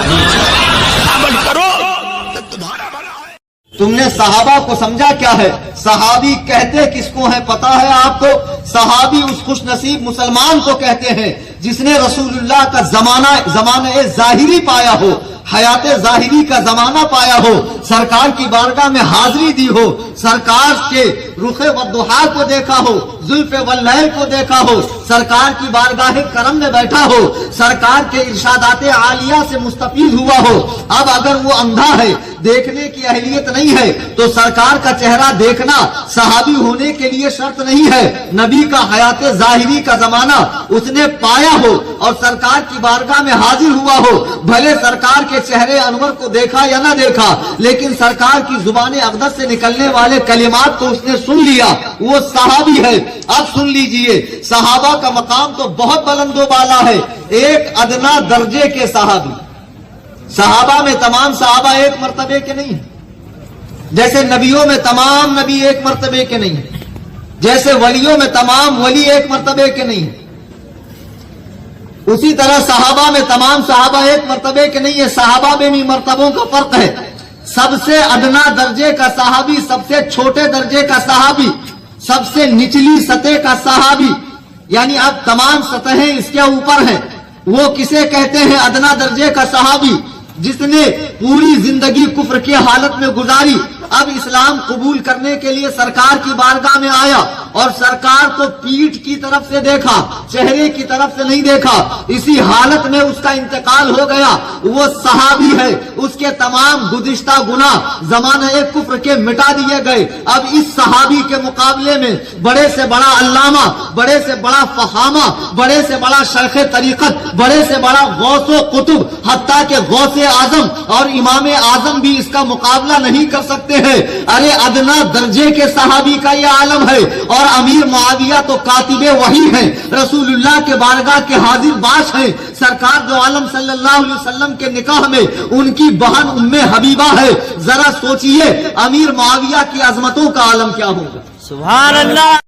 عمل کرو تو تمہارا بھلا ہے۔ تم نے صحابہ کو سمجھا کیا ہے؟ صحابی کہتے کس کو ہے پتا ہے آپ کو؟ صحابی اس خوش نصیب مسلمان کو کہتے ہیں جس نے رسول اللہ کا زمانہ ظاہری پایا ہو، حیات ظاہری کا زمانہ پایا ہو، سرکار کی بارگاہ میں حاضری دی ہو، سرکار کے رخ والضحا کو دیکھا ہو، زلف واللیل کو دیکھا ہو، سرکار کی بارگاہ کرم میں بیٹھا ہو، سرکار کے ارشادات عالیہ سے مستفید ہوا ہو۔ اب اگر وہ اندھا ہے، دیکھنے کی اہلیت نہیں ہے، تو سرکار کا چہرہ دیکھنا صحابی ہونے کے لیے شرط نہیں ہے۔ نبی کا حیات ظاہری کا زمانہ اس نے پایا ہو اور سرکار کی بارگاہ میں حاضر ہوا ہو، بھلے سرکار کے چہرے انور کو دیکھا یا نہ دیکھا، لیکن سرکار کی زبان اقدس سے نکلنے والے کلمات کو اس نے سن لیا، وہ صحابی ہے۔ اب سن لیجئے، صحابہ کا مقام تو بہت بلند و بالا ہے۔ ایک ادنا درجے کے صحابی، صحابہ میں تمام صحابہ ایک مرتبے کے نہیں ہیں، جیسے نبیوں میں تمام نبی ایک مرتبے کے نہیں ہیں، جیسے ولیوں میں تمام ولی ایک مرتبے کے نہیں ہیں، اسی طرح صحابہ میں تمام صحابہ ایک مرتبے کے نہیں ہے، صحابہ میں بھی مرتبوں کا فرق ہے۔ سب سے ادنا درجے کا صحابی، سب سے چھوٹے درجے کا صحابی، سب سے نچلی سطح کا صحابی، یعنی اب تمام سطحیں اس کے اوپر ہیں، وہ کسے کہتے ہیں؟ ادنا درجے کا صحابی، جس نے پوری زندگی کفر کی حالت میں گزاری، اب اسلام قبول کرنے کے لیے سرکار کی بارگاہ میں آیا اور سرکار کو پیٹھ کی طرف سے دیکھا، چہرے کی طرف سے نہیں دیکھا، اسی حالت میں اس کا انتقال ہو گیا، وہ صحابی ہے۔ اس کے تمام گزشتہ گناہ زمانہ کفر کے مٹا دیے گئے۔ اب اس صحابی کے مقابلے میں بڑے سے بڑا علامہ، بڑے سے بڑا فہامہ، بڑے سے بڑا شیخ طریقت، بڑے سے بڑا غوث و قطب، حتیٰ کہ غوث اعظم اور امام اعظم بھی اس کا مقابلہ نہیں کر سکتے ہیں۔ ارے ادنا درجے کے صحابی کا یہ عالم ہے، اور امیر معاویہ تو کاتب وحی ہیں، رسول اللہ کے بارگاہ کے حاضر باش ہیں، سرکار دو عالم صلی اللہ علیہ وسلم کے نکاح میں ان کی بہن ام حبیبہ ہے۔ ذرا سوچئے امیر معاویہ کی عظمتوں کا عالم کیا ہوگا۔ سبحان اللہ۔